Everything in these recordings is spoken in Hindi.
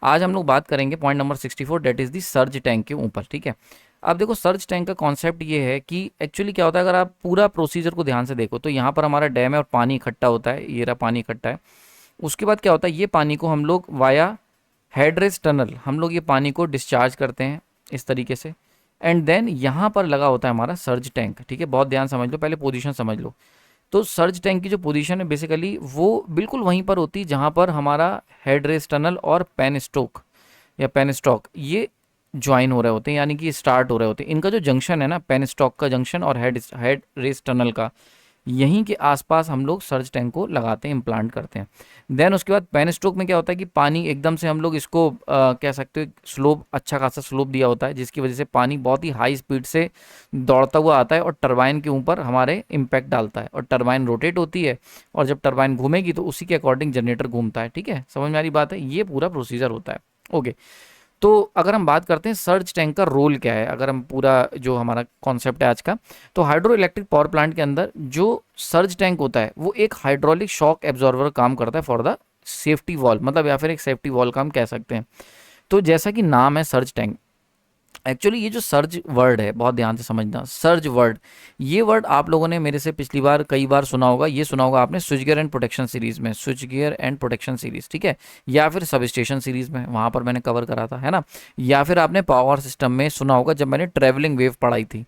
आज हम लोग बात करेंगे point number 64, that is the surge tank के ऊपर। ठीक है, अब देखो सर्ज टैंक का कॉन्सेप्ट ये है कि एक्चुअली क्या होता है, अगर आप पूरा प्रोसीजर को ध्यान से देखो तो यहाँ पर हमारा डैम है और पानी इकट्ठा होता है, ये रहा पानी इकट्ठा है। उसके बाद क्या होता है, ये पानी को हम लोग वाया हेडरेस टनल हम लोग ये पानी को डिस्चार्ज करते हैं इस तरीके से। एंड देन यहाँ पर लगा होता है हमारा सर्ज टैंक। ठीक है, बहुत ध्यान समझ लो, पहले पोजीशन समझ लो। तो सर्ज टैंक की जो पोजीशन है बेसिकली वो बिल्कुल वहीं पर होती है जहाँ पर हमारा हेडरेस टनल और पेन स्टोक या पेन स्टॉक ये ज्वाइन हो रहे होते हैं, यानी कि स्टार्ट हो रहे होते हैं। इनका जो जंक्शन है ना, पेन स्टॉक का जंक्शन और हेड रेस टनल का, यहीं के आसपास हम लोग सर्ज टैंक को लगाते हैं, इम्प्लांट करते हैं। देन उसके बाद पेन स्ट्रोक में क्या होता है कि पानी एकदम से हम लोग इसको कह सकते हो स्लोप, अच्छा खासा स्लोप दिया होता है, जिसकी वजह से पानी बहुत ही हाई स्पीड से दौड़ता हुआ आता है और टरबाइन के ऊपर हमारे इम्पैक्ट डालता है और टरबाइन रोटेट होती है। और जब टरबाइन घूमेगी तो उसी के अकॉर्डिंग जनरेटर घूमता है। ठीक है, समझ में आ रही बात है, ये पूरा प्रोसीजर होता है। ओके, तो अगर हम बात करते हैं सर्ज टैंक का रोल क्या है, अगर हम पूरा जो हमारा कॉन्सेप्ट है आज का, तो हाइड्रो इलेक्ट्रिक पावर प्लांट के अंदर जो सर्ज टैंक होता है वो एक हाइड्रोलिक शॉक एब्जॉर्वर काम करता है फॉर द सेफ्टी वॉल, मतलब या फिर एक सेफ्टी वॉल का हम कह सकते हैं। तो जैसा कि नाम है सर्ज टैंक, एक्चुअली ये जो सर्ज वर्ड है बहुत ध्यान से समझना, सर्ज वर्ड, ये वर्ड आप लोगों ने मेरे से पिछली बार कई बार सुना होगा। ये सुना होगा आपने switch gear and protection series में, switch gear and protection series, ठीक है, या फिर सब स्टेशन सीरीज में, वहां पर मैंने कवर करा था, है ना। या फिर आपने पावर सिस्टम में सुना होगा जब मैंने ट्रेवलिंग वेव पढ़ाई थी।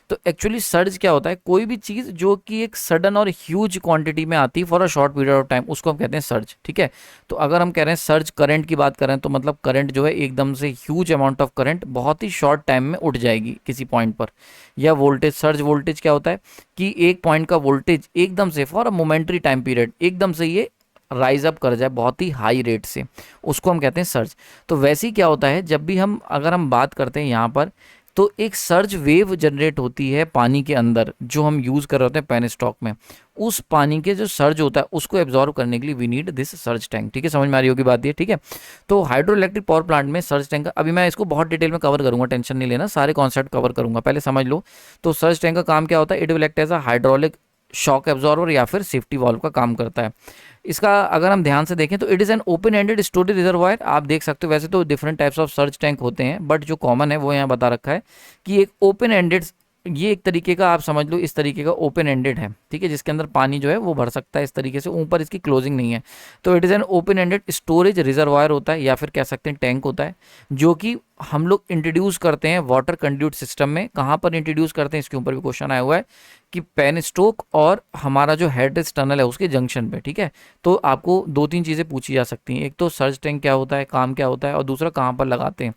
तो एक्चुअली सर्ज क्या होता है, कोई भी चीज़ जो कि एक सडन और ह्यूज क्वांटिटी में आती है for a short period of time, उसको हम कहते हैं सर्ज। ठीक है, तो अगर हम कह रहे हैं सर्ज करंट की बात करें तो मतलब करंट जो है एकदम से ह्यूज अमाउंट ऑफ करंट बहुत ही शॉर्ट टाइम में उठ जाएगी किसी पॉइंट पर। या वोल्टेज, सर्ज वोल्टेज क्या होता है कि एक पॉइंट का वोल्टेज एकदम से for a momentary time period एकदम से ये राइज अप कर जाए बहुत ही हाई रेट से, उसको हम कहते हैं सर्ज। तो वैसे ही क्या होता है, जब भी हम अगर हम बात करते हैं यहाँ पर, तो एक सर्ज वेव जनरेट होती है पानी के अंदर जो हम यूज़ कर रहे होते हैं पेन स्टॉक में। उस पानी के जो सर्ज होता है उसको एब्जॉर्व करने के लिए we need this surge tank. ठीक है, समझ में आ रही होगी बात ये। ठीक है, तो हाइड्रो इलेक्ट्रिक पावर प्लांट में सर्ज टैंक का, अभी मैं इसको बहुत डिटेल में कवर करूंगा, टेंशन नहीं लेना, सारे कॉन्सेप्ट कवर करूंगा, पहले समझ लो। तो सर्ज टैंक का काम क्या होता है, it will act as a hydraulic shock absorber या फिर सेफ्टी वॉल्व का काम करता है। इसका अगर हम ध्यान से देखें तो it is an open ended storage reservoir. आप देख सकते हो, वैसे तो different types of search tank होते हैं, बट जो कॉमन है वो यहाँ बता रखा है कि एक ओपन एंडेड, ये एक तरीके का आप समझ लो इस तरीके का ओपन एंडेड है। ठीक है, जिसके अंदर पानी जो है वो भर सकता है इस तरीके से, ऊपर इसकी क्लोजिंग नहीं है। तो it is an open ended storage reservoir होता है या फिर कह सकते हैं टैंक होता है, जो कि हम लोग इंट्रोड्यूस करते हैं वाटर कंड्यूट सिस्टम में। कहाँ पर इंट्रोड्यूस करते हैं इसके ऊपर भी क्वेश्चन आया हुआ है कि पेन स्टोक और हमारा जो हेडरेस्ट टनल है उसके जंक्शन पे। ठीक है, तो आपको दो तीन चीज़ें पूछी जा सकती हैं, एक तो सर्ज टैंक क्या होता है, काम क्या होता है, और दूसरा कहाँ पर लगाते हैं।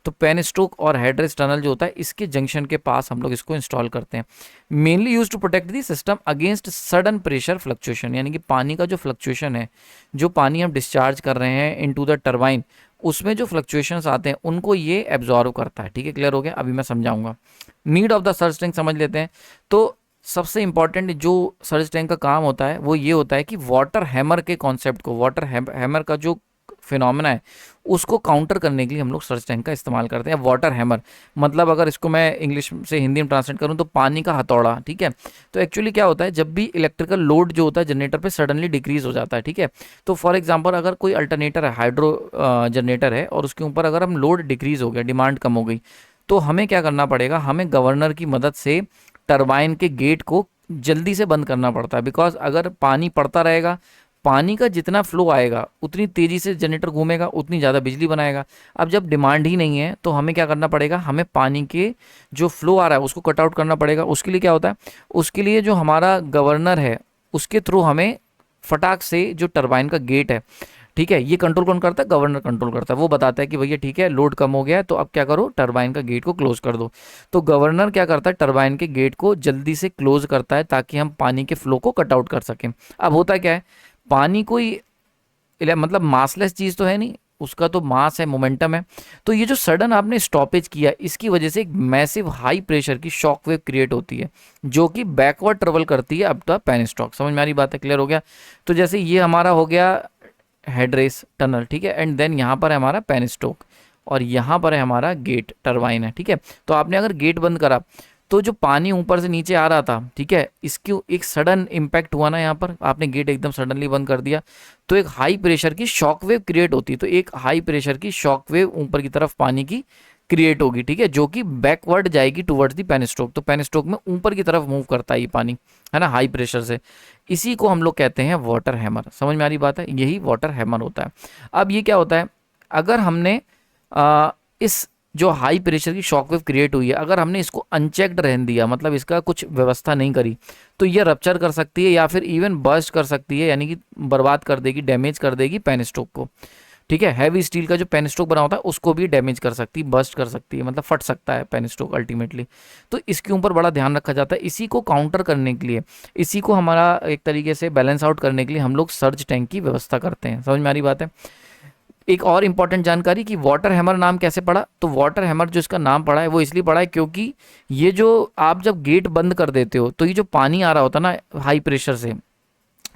तो पेन स्टोक और हेडरेस्ट टनल जो होता है इसके जंक्शन के पास हम लोग इसको इंस्टॉल करते हैं। Mainly use to protect the system against sudden pressure fluctuation, यानी कि पानी का जो फ्लक्चुएशन है, जो पानी हम डिस्चार्ज कर रहे हैं इनटू द टरबाइन, उसमें जो फ्लक्चुएशंस आते हैं उनको ये एब्जॉर्व करता है। ठीक है, क्लियर हो गया, अभी मैं समझाऊंगा। Need of the surge tank समझ लेते हैं। तो सबसे इंपॉर्टेंट जो सर्ज टैंक का काम होता है वो ये होता है कि वाटर हैमर के कॉन्सेप्ट को, वाटर हैमर का जो फिनोमेना है उसको काउंटर करने के लिए हम लोग सर्ज टैंक का इस्तेमाल करते हैं। वाटर हैमर मतलब अगर इसको मैं इंग्लिश से हिंदी में ट्रांसलेट करूं तो पानी का हथौड़ा। ठीक है, तो एक्चुअली क्या होता है, जब भी इलेक्ट्रिकल लोड जो होता है जनरेटर पे सडनली डिक्रीज हो जाता है, ठीक है, तो फॉर एग्जांपल अगर कोई अल्टरनेटर है, हाइड्रो जनरेटर है, और उसके ऊपर अगर हम लोड डिक्रीज हो गया, डिमांड कम हो गई, तो हमें क्या करना पड़ेगा, हमें गवर्नर की मदद से टरबाइन के गेट को जल्दी से बंद करना पड़ता है। बिकॉज अगर पानी पड़ता रहेगा, पानी का जितना फ्लो आएगा उतनी तेज़ी से जनरेटर घूमेगा, उतनी ज़्यादा बिजली बनाएगा। अब जब डिमांड ही नहीं है तो हमें क्या करना पड़ेगा, हमें पानी के जो फ्लो आ रहा है उसको कट आउट करना पड़ेगा। उसके लिए क्या होता है, उसके लिए जो हमारा गवर्नर है उसके थ्रू हमें फटाक से जो टरबाइन का गेट है, ठीक है, ये कंट्रोल कौन करता है, गवर्नर कंट्रोल करता है। वो बताता है कि भैया ठीक है लोड कम हो गया है तो अब क्या करो, टरबाइन का गेट को क्लोज कर दो। तो गवर्नर क्या करता है, टरबाइन के गेट को जल्दी से क्लोज करता है ताकि हम पानी के फ्लो को कट आउट कर सकें। अब होता क्या है, पानी कोई मतलब मासलेस चीज़ तो है नहीं, उसका तो मास है, मोमेंटम है। तो ये जो सडन आपने स्टॉपेज किया, इसकी वजह से एक मैसिव हाई प्रेशर की शॉक वेव क्रिएट होती है जो कि बैकवर्ड ट्रेवल करती है अप द पेन स्टॉक। समझ में आ रही बात है, क्लियर हो गया। तो जैसे ये हमारा हो गया हेडरेस टनल, ठीक है, एंड देन यहाँ पर है हमारा पेन स्टोक और यहाँ पर है हमारा गेट टरबाइन है। ठीक है, तो आपने अगर गेट बंद करा तो जो पानी ऊपर से नीचे आ रहा था, ठीक है, इसकी एक सडन इम्पैक्ट हुआ ना, यहाँ पर आपने गेट एकदम सडनली बंद कर दिया, तो एक हाई प्रेशर की शॉक वेव क्रिएट होती है। तो एक हाई प्रेशर की शॉक वेव ऊपर की तरफ पानी की क्रिएट होगी, ठीक है, जो कि बैकवर्ड जाएगी टुवर्ड्स दी पेनिस्टोक। तो पेनिस्टोक में ऊपर की तरफ मूव करता है ये पानी, है ना, हाई प्रेशर से। इसी को हम लोग कहते हैं वाटर हैमर। समझ में आ रही बात है, यही वाटर हैमर होता है। अब ये क्या होता है, अगर हमने इस जो हाई प्रेशर की शॉकवेव क्रिएट हुई है, अगर हमने इसको अनचेक्ड रहने दिया, मतलब इसका कुछ व्यवस्था नहीं करी, तो ये रप्चर कर सकती है या फिर इवन बर्स्ट कर सकती है, यानी कि बर्बाद कर देगी, डैमेज कर देगी पेनिस्टोक को, ठीक है। हैवी स्टील का जो पेनिस्टोक बना होता है उसको भी डैमेज कर सकती है, बर्स्ट कर सकती है, मतलब फट सकता है पेनिस्टोक अल्टीमेटली। तो इसके ऊपर बड़ा ध्यान रखा जाता है। इसी को काउंटर करने के लिए, इसी को हमारा एक तरीके से बैलेंस आउट करने के लिए हम लोग सर्ज टैंक की व्यवस्था करते हैं। समझ में आ रही बात है। एक और इंपॉर्टेंट जानकारी कि वाटर हैमर नाम कैसे पड़ा, तो वाटर हैमर जो इसका नाम पड़ा है वो इसलिए पड़ा है क्योंकि ये जो आप जब गेट बंद कर देते हो, तो ये जो पानी आ रहा होता है ना हाई प्रेशर से,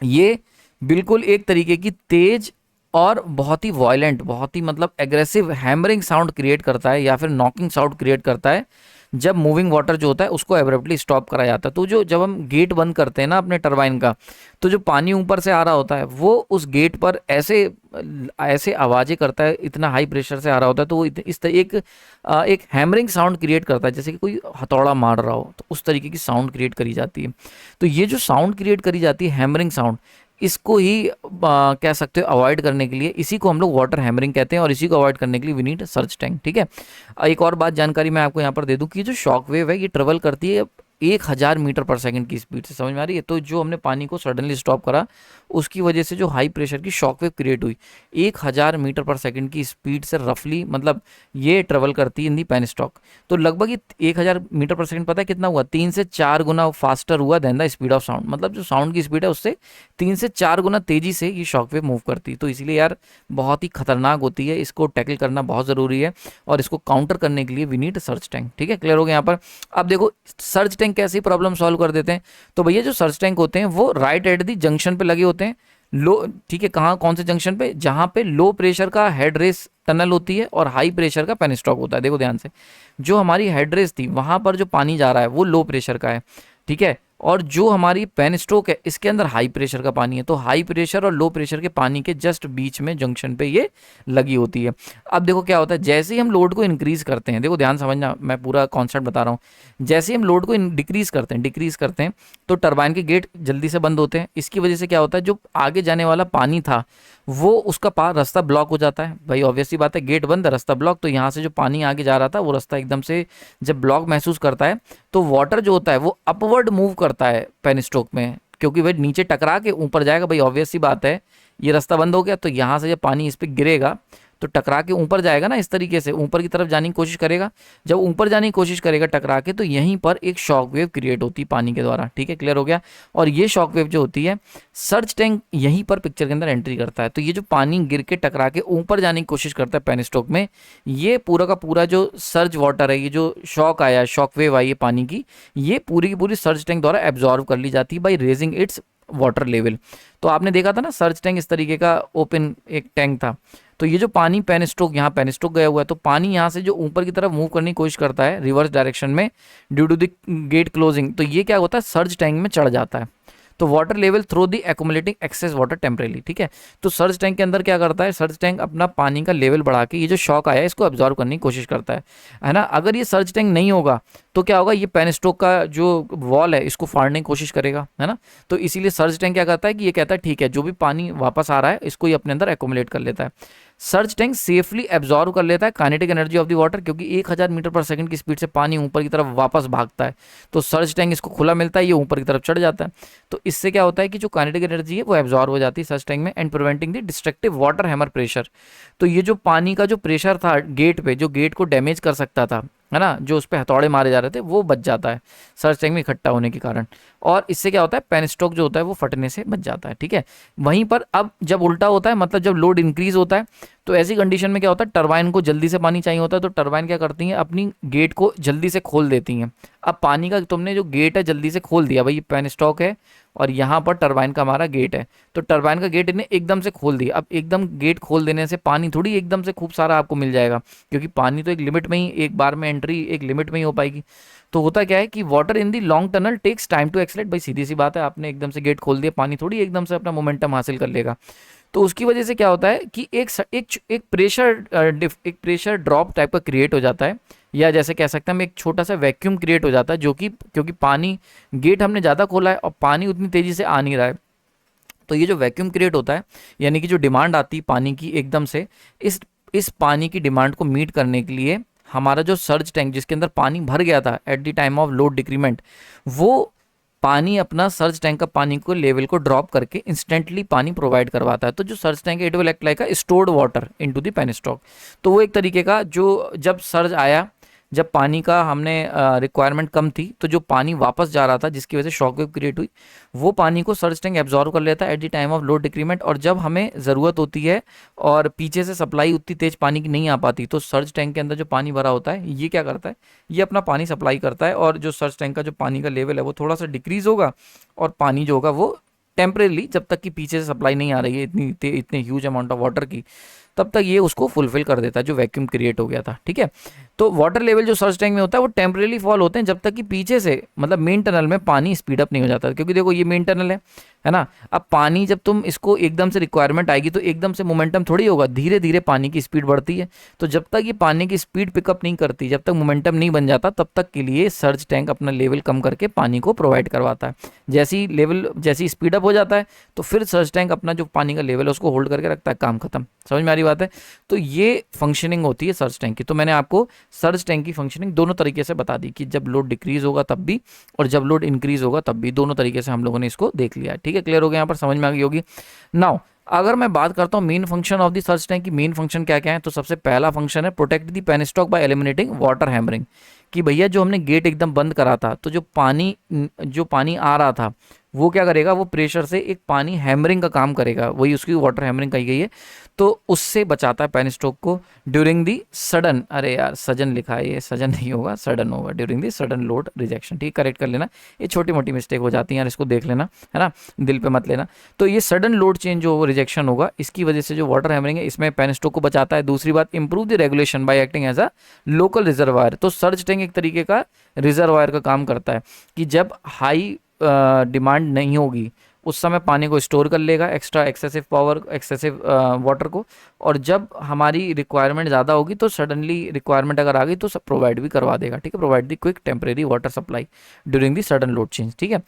ये बिल्कुल एक तरीके की तेज और बहुत ही वायलेंट, बहुत ही मतलब एग्रेसिव हैमरिंग साउंड क्रिएट करता है या फिर नॉकिंग साउंड क्रिएट करता है जब मूविंग वाटर जो होता है उसको एब्रप्टली स्टॉप कराया जाता है। तो जो जब हम गेट बंद करते हैं ना अपने टरबाइन का, तो जो पानी ऊपर से आ रहा होता है वो उस गेट पर ऐसे ऐसे आवाज़ें करता है, इतना हाई प्रेशर से आ रहा होता है, तो वो इस तरह एक हैमरिंग साउंड क्रिएट करता है, जैसे कि कोई हथौड़ा मार रहा हो, तो उस तरीके की साउंड क्रिएट करी जाती है। तो ये जो साउंड क्रिएट करी जाती है हैमरिंग साउंड, इसको ही कह सकते हो अवॉइड करने के लिए, इसी को हम लोग वाटर हैमरिंग कहते हैं, और इसी को अवॉइड करने के लिए वी नीड सर्च टैंक, ठीक है। एक और बात जानकारी मैं आपको यहाँ पर दे दूं कि जो शॉक वेव है ये ट्रेवल करती है 1000 मीटर पर सेकंड की स्पीड से। समझ में आ रही है। तो जो हमने पानी को सडनली स्टॉप करा उसकी वजह से जो हाई प्रेशर की शॉक वेव क्रिएट हुई 1000 मीटर पर सेकंड की स्पीड से रफली, मतलब ये ट्रेवल करती है इन दी पेनिस्टॉक। तो लगभग ये 1000 मीटर पर सेकंड पता है कितना हुआ, 3 से 4 गुना फास्टर हुआ than the speed of sound. मतलब जो साउंड की स्पीड है उससे 3 से 4 गुना तेजी से ये शॉक वेव मूव करती है। तो इसलिए यार बहुत ही खतरनाक होती है, इसको टैकल करना बहुत ज़रूरी है, और इसको काउंटर करने के लिए वी नीड सर्च टैंक, ठीक है। क्लियर हो गया यहाँ पर। अब देखो सर्च टैंक कैसे प्रॉब्लम सॉल्व कर देते हैं। तो भैया जो सर्च टैंक होते हैं वो राइट एट दी जंक्शन पे लगे होते हैं, लो, ठीक है, कहाँ, कौन से जंक्शन पे, जहाँ पे लो प्रेशर का हेड रेस टनल होती है और हाई प्रेशर का पेनिस्टॉक होता है। देखो ध्यान से, जो हमारी हेड रेस थी वहाँ पर जो पानी जा रहा है वो लो प्रेशर का है, ठीक है, और जो हमारी पेन स्ट्रोक है इसके अंदर हाई प्रेशर का पानी है। तो हाई प्रेशर और लो प्रेशर के पानी के जस्ट बीच में जंक्शन पे ये लगी होती है। अब देखो क्या होता है, जैसे ही हम लोड को इंक्रीज करते हैं, देखो ध्यान समझना, मैं पूरा कॉन्सेप्ट बता रहा हूँ, जैसे ही हम लोड को डिक्रीज करते हैं तो टरबाइन के गेट जल्दी से बंद होते हैं। इसकी वजह से क्या होता है, जो आगे जाने वाला पानी था वो उसका रास्ता ब्लॉक हो जाता है। भाई ऑब्वियस सी बात है, गेट बंद, रास्ता ब्लॉक, तो यहाँ से जो पानी आगे जा रहा था वो रास्ता एकदम से जब ब्लॉक महसूस करता है तो वाटर जो होता है वो अपवर्ड मूव करता है पेनिस्टोक में, क्योंकि भाई नीचे टकरा के ऊपर जाएगा। भाई ऑब्वियस सी बात है, ये रास्ता बंद हो गया तो यहाँ से जब पानी इस पर गिरेगा तो टकरा के ऊपर जाएगा ना, इस तरीके से ऊपर की तरफ जाने की कोशिश करेगा। जब ऊपर जाने की कोशिश करेगा टकरा के, तो यहीं पर एक शॉक वेव क्रिएट होती है पानी के द्वारा, ठीक है, क्लियर हो गया। और ये शॉक वेव जो होती है, सर्च टैंक यहीं पर पिक्चर के अंदर एंट्री करता है। तो ये जो पानी गिर के टकरा के ऊपर जाने की कोशिश करता है पेनिस्टोक में, ये पूरा का पूरा जो सर्ज वाटर है, ये जो शॉक आया, शॉक वेव आई है पानी की, ये पूरी की पूरी सर्च टैंक द्वारा एब्जॉर्व कर ली जाती है by raising it's water level. तो आपने देखा था ना सर्च टैंक इस तरीके का ओपन एक टैंक था। तो ये जो पानी पेनिस्टोक, यहाँ पेनिस्टोक गया हुआ है, तो पानी यहाँ से जो ऊपर की तरफ मूव करने की कोशिश करता है रिवर्स डायरेक्शन में due to the gate closing, तो ये क्या होता है, सर्ज टैंक में चढ़ जाता है। तो water level through the accumulating excess water temporarily, ठीक है। तो सर्ज टैंक के अंदर क्या करता है, सर्ज टैंक अपना पानी का लेवल बढ़ा के ये जो शॉक आया है इसको एब्जॉर्व करने की कोशिश करता है ना। अगर ये सर्ज टैंक नहीं होगा तो क्या होगा, ये पेनिस्टोक का जो वॉल है इसको फाड़ने की कोशिश करेगा, है ना। तो इसीलिए सर्ज टैंक क्या करता है कि ये कहता है ठीक है, जो भी पानी वापस आ रहा है इसको ये अपने अंदर एक्यूमुलेट कर लेता है। सर्ज टैंक सेफली एब्जॉर्व कर लेता है kinetic energy of the water, क्योंकि 1000 मीटर पर सेकंड की स्पीड से पानी ऊपर की तरफ वापस भागता है। तो सर्ज टैंक इसको खुला मिलता है, ये ऊपर की तरफ चढ़ जाता है। तो इससे क्या होता है कि जो काइनेटिक एनर्जी है वो एब्जॉर्व हो जाती है सर्ज टैंक में, and preventing the destructive water hammer pressure. तो ये जो पानी का जो प्रेशर था गेट पे, जो गेट को डैमेज कर सकता था, है ना, जो उस पर हथौड़े मारे जा रहे थे, वो बच जाता है सर्च टैंक में इकट्ठा होने के कारण। और इससे क्या होता है, पेनिस्टोक जो होता है वो फटने से बच जाता है, ठीक है। वहीं पर अब जब उल्टा होता है, मतलब जब लोड इंक्रीज होता है, तो ऐसी कंडीशन में क्या होता है, टरबाइन को जल्दी से पानी चाहिए होता है, तो टरबाइन क्या करती हैं, अपनी गेट को जल्दी से खोल देती हैं। अब पानी का तुमने जो गेट है जल्दी से खोल दिया, भाई ये पेनिस्टॉक है और यहाँ पर टरबाइन का हमारा गेट है। तो टरबाइन का गेट इन्हें एकदम से खोल दिया। अब एकदम गेट खोल देने से पानी थोड़ी एकदम से खूब सारा आपको मिल जाएगा, क्योंकि पानी तो एक लिमिट में ही, एक बार में एंट्री एक लिमिट में ही हो पाएगी। तो होता क्या है कि water in the long tunnel takes time to accelerate. भाई सीधी सी बात है, आपने एकदम से गेट खोल दिया, पानी थोड़ी एकदम से अपना मोमेंटम हासिल कर लेगा। तो उसकी वजह से क्या होता है कि एक प्रेशर ड्रॉप टाइप का क्रिएट हो जाता है, या जैसे कह सकते हैं हम एक छोटा सा वैक्यूम क्रिएट हो जाता है, जो कि क्योंकि पानी गेट हमने ज़्यादा खोला है और पानी उतनी तेज़ी से आ नहीं रहा है, तो ये जो वैक्यूम क्रिएट होता है, यानी कि जो डिमांड आती है पानी की एकदम से, इस पानी की डिमांड को मीट करने के लिए हमारा जो सर्ज टैंक जिसके अंदर पानी भर गया था at the time of load decrement, वो पानी अपना सर्ज टैंक का पानी को लेवल को ड्रॉप करके इंस्टेंटली पानी प्रोवाइड करवाता है। तो जो सर्ज टैंक है it will act like a stored water into the penstock. तो वो एक तरीके का, जो जब सर्ज आया, जब पानी का हमने रिक्वायरमेंट कम थी, तो जो पानी वापस जा रहा था जिसकी वजह से शॉक वेव क्रिएट हुई, वो पानी को सर्ज टैंक एब्जॉर्व कर लेता है at the time of load decrement. और जब हमें ज़रूरत होती है और पीछे से सप्लाई उतनी तेज पानी की नहीं आ पाती, तो सर्ज टैंक के अंदर जो पानी भरा होता है ये क्या करता है, ये अपना पानी सप्लाई करता है, और जो सर्ज टैंक का जो पानी का लेवल है वो थोड़ा सा डिक्रीज होगा, और पानी जो होगा वो टेम्परेली, जब तक कि पीछे से सप्लाई नहीं आ रही है इतने ह्यूज अमाउंट ऑफ वाटर की, तब तक ये उसको फुलफिल कर देता है जो वैक्यूम क्रिएट हो गया था। ठीक है, तो वाटर लेवल जो सर्ज टैंक में होता है वो टेम्परेली फॉल होते हैं जब तक कि पीछे से, मतलब मेन टनल में पानी स्पीड अप नहीं हो जाता। क्योंकि देखो ये मेन टनल है ना, अब पानी जब तुम इसको एकदम से रिक्वायरमेंट आएगी तो एकदम से मोमेंटम थोड़ी होगा, धीरे धीरे पानी की स्पीड बढ़ती है। तो जब तक ये पानी की स्पीड पिकअप नहीं करती, जब तक मोमेंटम नहीं बन जाता, तब तक के लिए सर्ज टैंक अपना लेवल कम करके पानी को प्रोवाइड करवाता है। जैसी स्पीड अप हो जाता है तो फिर सर्ज टैंक अपना जो पानी का लेवल है उसको होल्ड करके रखता है, काम खत्म। समझ में आ रही बात है? तो ये फंक्शनिंग होती है सर्ज टैंक की। तो मैंने आपको सर्ज टैंक की फंक्शनिंग दोनों तरीके से बता दी कि जब लोड डिक्रीज होगा तब भी, और जब लोड इंक्रीज होगा तब भी, दोनों तरीके से हम लोगों ने इसको देख लिया। ठीक है, क्लियर हो गया? यहाँ पर समझ में आ गई होगी। नाउ अगर मैं बात करता हूँ main function of the surge tank की, मेन फंक्शन क्या क्या है, तो सबसे पहला फंक्शन है protect the penstock bye eliminating water hammering. कि भैया जो हमने गेट एकदम बंद करा था, तो जो पानी आ रहा था वो क्या करेगा, वो प्रेशर से एक पानी हैमरिंग का काम करेगा, वही उसकी वाटर हैमरिंग कही गई है। तो उससे बचाता है पेनस्टॉक को ड्यूरिंग दी सडन, अरे यार सजन लिखा है, ये सजन नहीं होगा, सडन होगा, during the sudden load rejection. ठीक, करेक्ट कर लेना, ये छोटी मोटी मिस्टेक हो जाती है यार, इसको देख लेना, है ना, दिल पे मत लेना। तो ये सडन लोड चेंज जो रिजेक्शन होगा, इसकी वजह से जो वाटर हैमरिंग है इसमें पेनस्टॉक को बचाता है। दूसरी बात, improve the regulation by acting as a local reservoir. तो सर्ज टैंक एक तरीके का रिजर्वायर का काम करता है कि जब हाई डिमांड नहीं होगी उस समय पानी को स्टोर कर लेगा, एक्सेसिव वाटर को, और जब हमारी रिक्वायरमेंट ज़्यादा होगी तो सडनली रिक्वायरमेंट अगर आ गई तो सब प्रोवाइड भी करवा देगा। ठीक है, provide the quick temporary water supply during the sudden load change. ठीक है,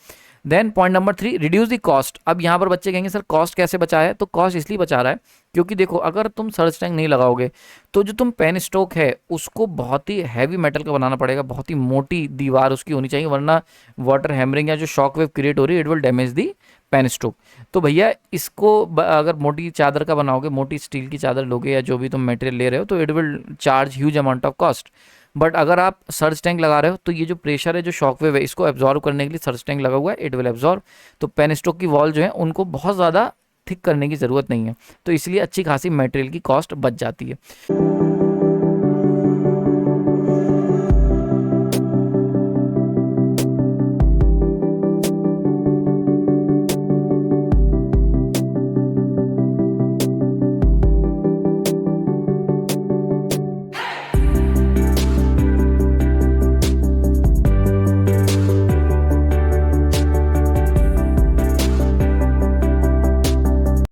then point number 3, reduce the cost. अब यहाँ पर बच्चे कहेंगे सर कॉस्ट कैसे बचा है, तो कॉस्ट इसलिए बचा रहा है क्योंकि देखो अगर तुम सर्ज टैंक नहीं लगाओगे तो जो तुम पेन स्टॉक है उसको बहुत ही हैवी मेटल का बनाना पड़ेगा, बहुत ही मोटी दीवार उसकी होनी चाहिए, वरना वाटर हैमरिंग या जो शॉक वेव क्रिएट हो रही है it will damage the penstock. तो भैया इसको अगर मोटी चादर का बनाओगे, मोटी स्टील की चादर लोगे या जो भी तुम मटेरियल ले रहे हो, तो it will charge huge amount of cost. But अगर आप सर्ज टैंक लगा रहे हो तो ये जो प्रेशर है, जो शॉक वेव है, इसको एब्जॉर्व करने के लिए सर्ज टैंक लगा हुआ है, इट विल एब्जॉर्व। तो पेन स्टॉक की वॉल जो है उनको बहुत ज़्यादा थिक करने की ज़रूरत नहीं है, तो इसलिए अच्छी खासी मटेरियल की कॉस्ट बच जाती है।